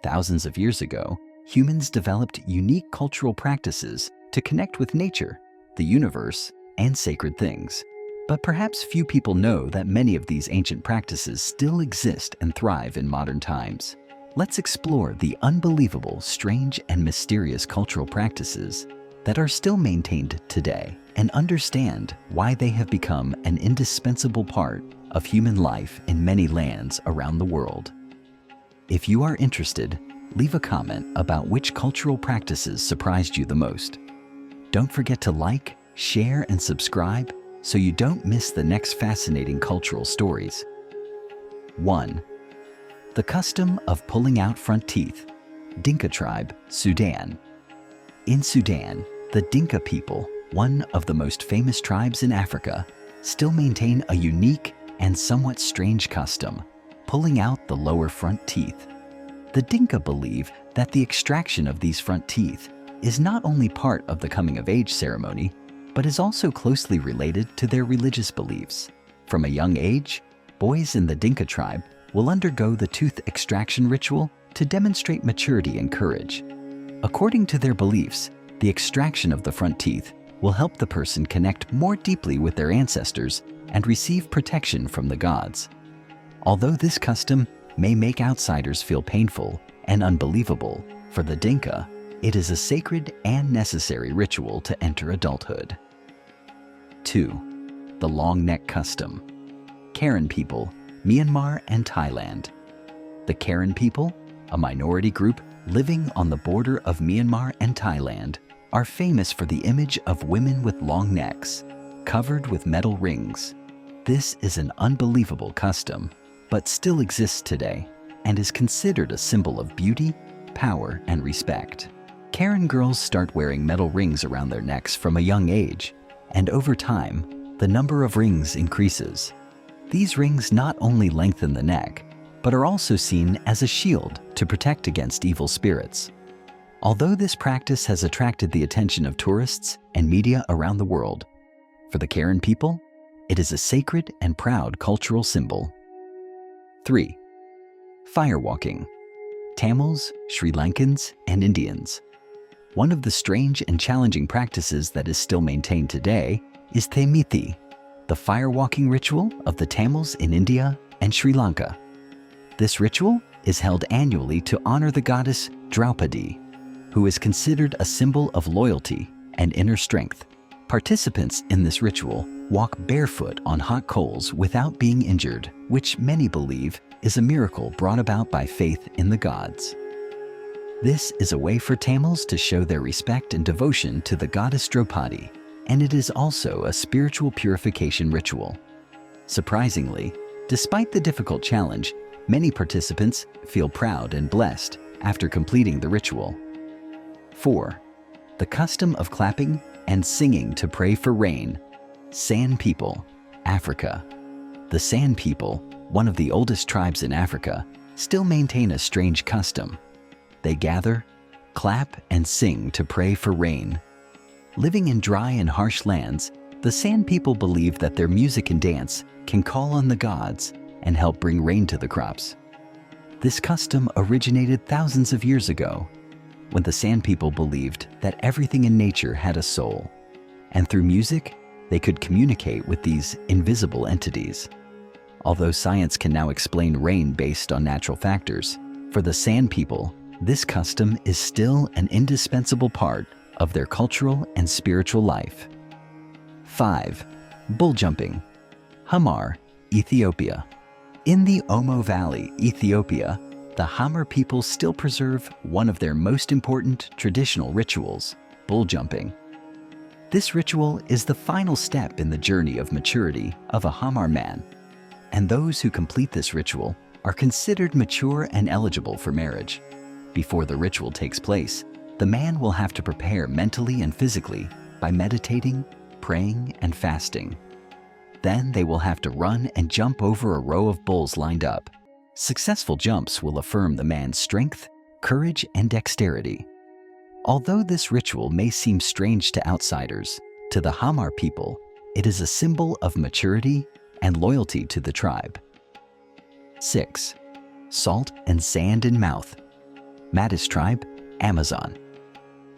Thousands of years ago, humans developed unique cultural practices to connect with nature, the universe, and sacred things. But perhaps few people know that many of these ancient practices still exist and thrive in modern times. Let's explore the unbelievable, strange, and mysterious cultural practices that are still maintained today and understand why they have become an indispensable part of human life in many lands around the world. If you are interested, leave a comment about which cultural practices surprised you the most. Don't forget to like, share, and subscribe so you don't miss the next fascinating cultural stories. 1. The custom of pulling out front teeth. Dinka tribe, Sudan. In Sudan, the Dinka people, one of the most famous tribes in Africa, still maintain a unique and somewhat strange custom, pulling out the lower front teeth. The Dinka believe that the extraction of these front teeth is not only part of the coming-of-age ceremony, but is also closely related to their religious beliefs. From a young age, boys in the Dinka tribe will undergo the tooth extraction ritual to demonstrate maturity and courage. According to their beliefs, the extraction of the front teeth will help the person connect more deeply with their ancestors and receive protection from the gods. Although this custom may make outsiders feel painful and unbelievable, for the Dinka, it is a sacred and necessary ritual to enter adulthood. 2. The long neck custom. Karen people, Myanmar and Thailand. The Karen people, a minority group living on the border of Myanmar and Thailand, are famous for the image of women with long necks, covered with metal rings. This is an unbelievable custom, but still exists today and is considered a symbol of beauty, power, and respect. Karen girls start wearing metal rings around their necks from a young age, and over time, the number of rings increases. These rings not only lengthen the neck, but are also seen as a shield to protect against evil spirits. Although this practice has attracted the attention of tourists and media around the world, for the Karen people, it is a sacred and proud cultural symbol. 3. Firewalking. Tamils, Sri Lankans, and Indians. One of the strange and challenging practices that is still maintained today is Themithi, the firewalking ritual of the Tamils in India and Sri Lanka. This ritual is held annually to honor the goddess Draupadi, who is considered a symbol of loyalty and inner strength. Participants in this ritual walk barefoot on hot coals without being injured, which many believe is a miracle brought about by faith in the gods. This is a way for Tamils to show their respect and devotion to the goddess Draupadi, and it is also a spiritual purification ritual. Surprisingly, despite the difficult challenge, many participants feel proud and blessed after completing the ritual. 4. The custom of clapping and singing to pray for rain. San people, Africa. The San people, one of the oldest tribes in Africa, still maintain a strange custom. They gather, clap, and sing to pray for rain. Living in dry and harsh lands, the San people believe that their music and dance can call on the gods and help bring rain to the crops. This custom originated thousands of years ago, when the San people believed that everything in nature had a soul, and through music, they could communicate with these invisible entities. Although science can now explain rain based on natural factors, for the San people, this custom is still an indispensable part of their cultural and spiritual life. 5. Bull jumping. Hamar, Ethiopia. In the Omo Valley, Ethiopia, the Hamar people still preserve one of their most important traditional rituals, bull jumping. This ritual is the final step in the journey of maturity of a Hamar man, and those who complete this ritual are considered mature and eligible for marriage. Before the ritual takes place, the man will have to prepare mentally and physically by meditating, praying, and fasting. Then they will have to run and jump over a row of bulls lined up. Successful jumps will affirm the man's strength, courage, and dexterity. Although this ritual may seem strange to outsiders, to the Hamar people, it is a symbol of maturity and loyalty to the tribe. 6. Salt and sand in mouth. Matis tribe, Amazon.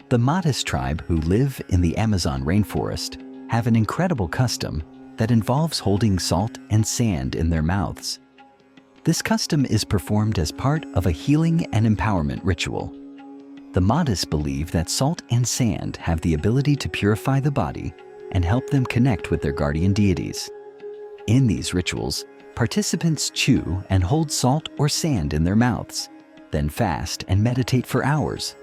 The Matis tribe, who live in the Amazon rainforest, have an incredible custom that involves holding salt and sand in their mouths. This custom is performed as part of a healing and empowerment ritual. The Matis believe that salt and sand have the ability to purify the body and help them connect with their guardian deities. In these rituals, participants chew and hold salt or sand in their mouths, then fast and meditate for hours.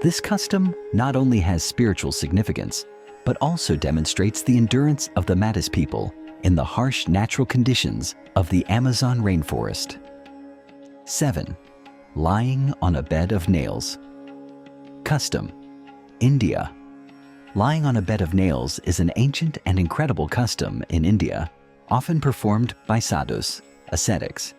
This custom not only has spiritual significance, but also demonstrates the endurance of the Matis people in the harsh natural conditions of the Amazon rainforest. 7. Lying on a bed of nails. Custom. India. Lying on a bed of nails is an ancient and incredible custom in India, often performed by sadhus, ascetics.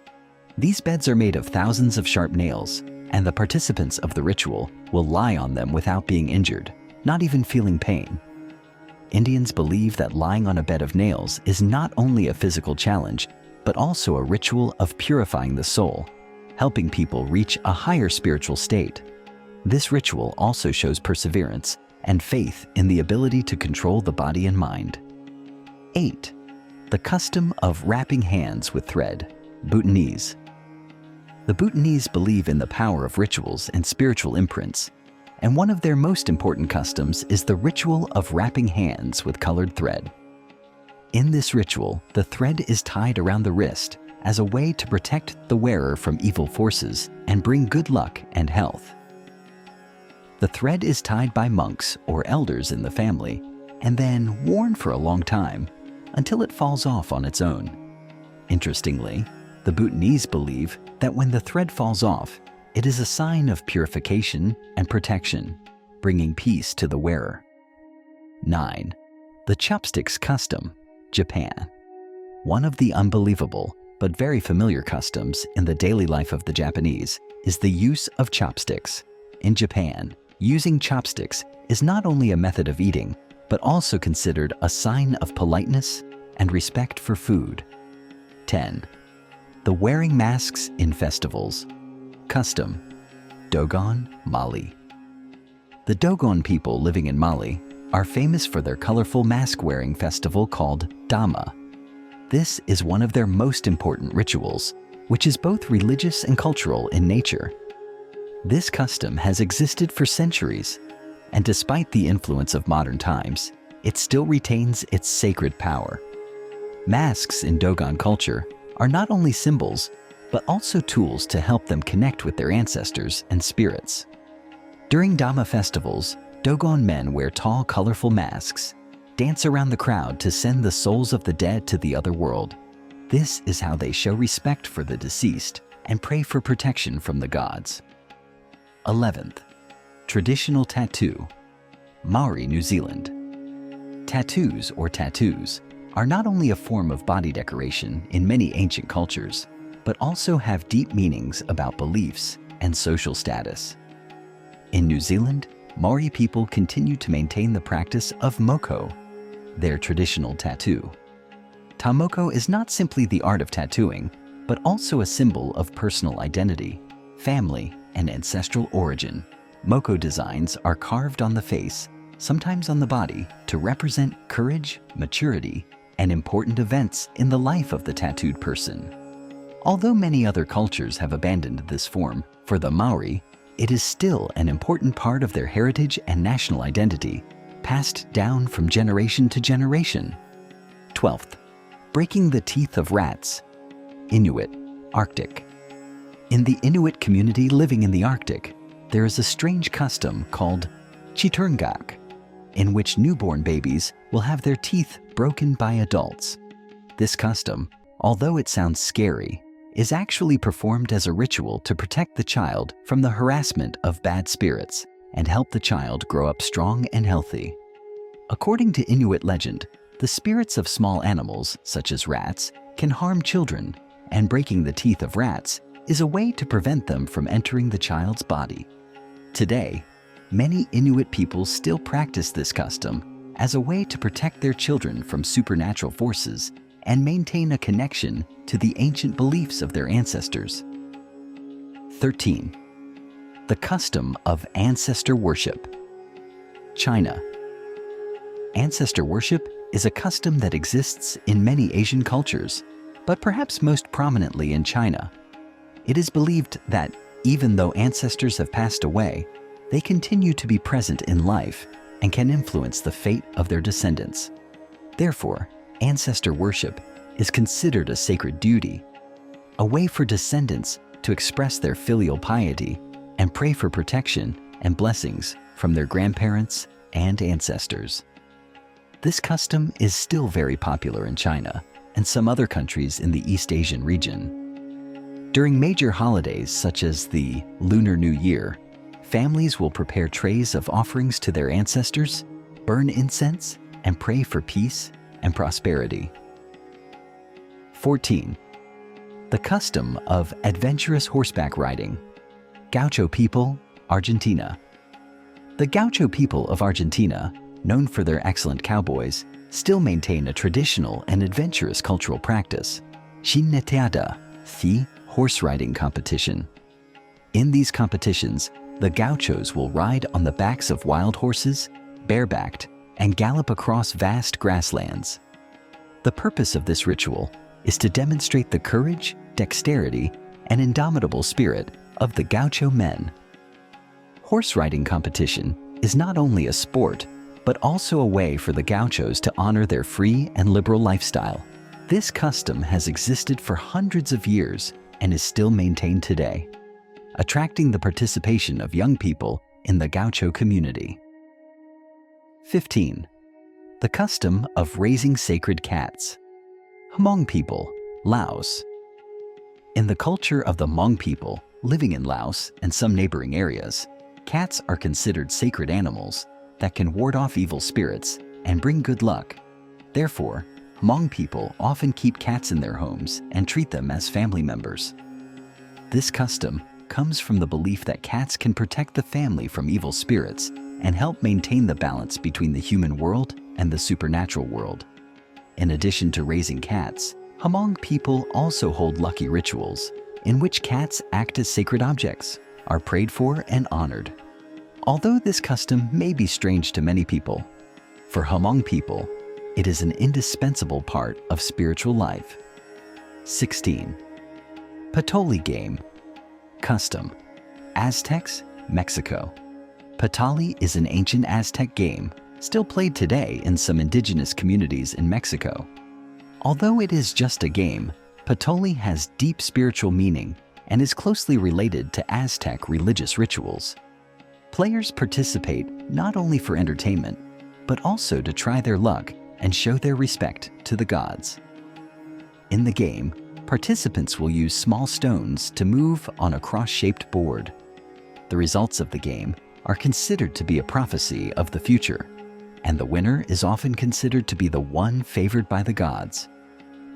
These beds are made of thousands of sharp nails, and the participants of the ritual will lie on them without being injured, not even feeling pain. Indians believe that lying on a bed of nails is not only a physical challenge, but also a ritual of purifying the soul, helping people reach a higher spiritual state. This ritual also shows perseverance and faith in the ability to control the body and mind. 8. The custom of wrapping hands with thread, Bhutanese. The Bhutanese believe in the power of rituals and spiritual imprints, and one of their most important customs is the ritual of wrapping hands with colored thread. In this ritual, the thread is tied around the wrist as a way to protect the wearer from evil forces and bring good luck and health. The thread is tied by monks or elders in the family and then worn for a long time until it falls off on its own. Interestingly, the Bhutanese believe that when the thread falls off, it is a sign of purification and protection, bringing peace to the wearer. 9. The chopsticks custom, Japan. One of the unbelievable but very familiar customs in the daily life of the Japanese is the use of chopsticks. In Japan, using chopsticks is not only a method of eating, but also considered a sign of politeness and respect for food. 10. The wearing masks in festivals. Custom. Dogon, Mali. The Dogon people living in Mali are famous for their colorful mask-wearing festival called Dama. This is one of their most important rituals, which is both religious and cultural in nature. This custom has existed for centuries, and despite the influence of modern times, it still retains its sacred power. Masks in Dogon culture are not only symbols, but also tools to help them connect with their ancestors and spirits. During Dama festivals, Dogon men wear tall, colorful masks, dance around the crowd to send the souls of the dead to the other world. This is how they show respect for the deceased and pray for protection from the gods. 11th. Traditional tattoo, Maori, New Zealand. Tattoos or tattoos are not only a form of body decoration in many ancient cultures, but also have deep meanings about beliefs and social status. In New Zealand, Maori people continue to maintain the practice of moko, their traditional tattoo. Tamoko is not simply the art of tattooing, but also a symbol of personal identity, family, and ancestral origin. Moko designs are carved on the face, sometimes on the body, to represent courage, maturity, and important events in the life of the tattooed person. Although many other cultures have abandoned this form, for the Maori, it is still an important part of their heritage and national identity, passed down from generation to generation. 12th. Breaking the teeth of rats, Inuit, Arctic. In the Inuit community living in the Arctic, there is a strange custom called chiturngaak, in which newborn babies will have their teeth broken by adults. This custom, although it sounds scary, is actually performed as a ritual to protect the child from the harassment of bad spirits and help the child grow up strong and healthy. According to Inuit legend, the spirits of small animals, such as rats, can harm children, and breaking the teeth of rats is a way to prevent them from entering the child's body. Today, many Inuit people still practice this custom as a way to protect their children from supernatural forces and maintain a connection to the ancient beliefs of their ancestors. 13. The custom of ancestor worship. China. Ancestor worship is a custom that exists in many Asian cultures, but perhaps most prominently in China. It is believed that even though ancestors have passed away, they continue to be present in life and can influence the fate of their descendants. Therefore, ancestor worship is considered a sacred duty, a way for descendants to express their filial piety and pray for protection and blessings from their grandparents and ancestors. This custom is still very popular in China and some other countries in the East Asian region. During major holidays such as the Lunar New Year, families will prepare trays of offerings to their ancestors, burn incense, and pray for peace and prosperity. 14. The custom of adventurous horseback riding. Gaucho people, Argentina. The Gaucho people of Argentina, known for their excellent cowboys, still maintain a traditional and adventurous cultural practice, jineteada, the horse riding competition. In these competitions, the gauchos will ride on the backs of wild horses, barebacked, and gallop across vast grasslands. The purpose of this ritual is to demonstrate the courage, dexterity, and indomitable spirit of the gaucho men. Horse riding competition is not only a sport, but also a way for the gauchos to honor their free and liberal lifestyle. This custom has existed for hundreds of years and is still maintained today, attracting the participation of young people in the gaucho community. 15. The custom of raising sacred cats. Hmong people, Laos. In the culture of the Hmong people living in Laos and some neighboring areas, cats are considered sacred animals that can ward off evil spirits and bring good luck. Therefore, Hmong people often keep cats in their homes and treat them as family members. This custom comes from the belief that cats can protect the family from evil spirits and help maintain the balance between the human world and the supernatural world. In addition to raising cats, Hmong people also hold lucky rituals in which cats act as sacred objects, are prayed for and honored. Although this custom may be strange to many people, for Hmong people, it is an indispensable part of spiritual life. 16. Patoli game. Custom. Aztecs, Mexico. Patali is an ancient Aztec game still played today in some indigenous communities in Mexico. Although it is just a game, Patoli has deep spiritual meaning and is closely related to Aztec religious rituals. Players participate not only for entertainment, but also to try their luck and show their respect to the gods. In the game, participants will use small stones to move on a cross-shaped board. The results of the game are considered to be a prophecy of the future, and the winner is often considered to be the one favored by the gods.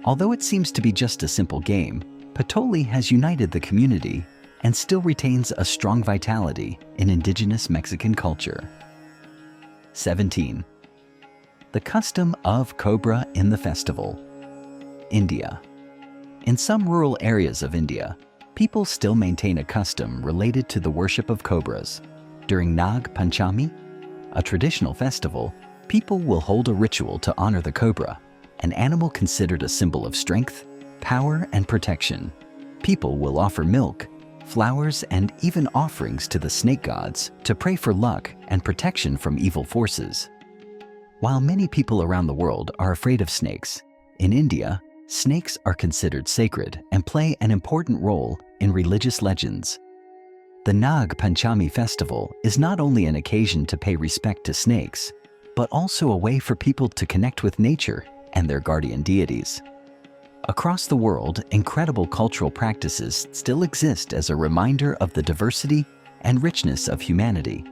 Although it seems to be just a simple game, Patoli has united the community and still retains a strong vitality in indigenous Mexican culture. 17. The custom of cobra in the festival. India. In some rural areas of India, people still maintain a custom related to the worship of cobras. During Nag Panchami, a traditional festival, people will hold a ritual to honor the cobra, an animal considered a symbol of strength, power, and protection. People will offer milk, flowers, and even offerings to the snake gods to pray for luck and protection from evil forces. While many people around the world are afraid of snakes, in India, snakes are considered sacred and play an important role in religious legends. The Nag Panchami festival is not only an occasion to pay respect to snakes, but also a way for people to connect with nature and their guardian deities. Across the world, incredible cultural practices still exist as a reminder of the diversity and richness of humanity.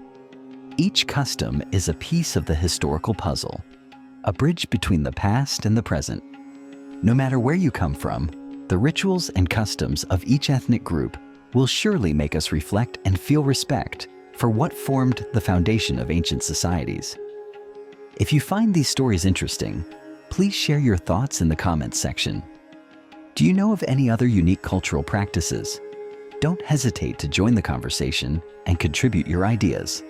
Each custom is a piece of the historical puzzle, a bridge between the past and the present. No matter where you come from, the rituals and customs of each ethnic group will surely make us reflect and feel respect for what formed the foundation of ancient societies. If you find these stories interesting, please share your thoughts in the comments section. Do you know of any other unique cultural practices? Don't hesitate to join the conversation and contribute your ideas.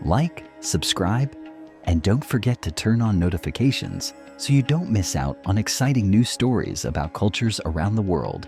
Like, subscribe, and don't forget to turn on notifications so you don't miss out on exciting new stories about cultures around the world.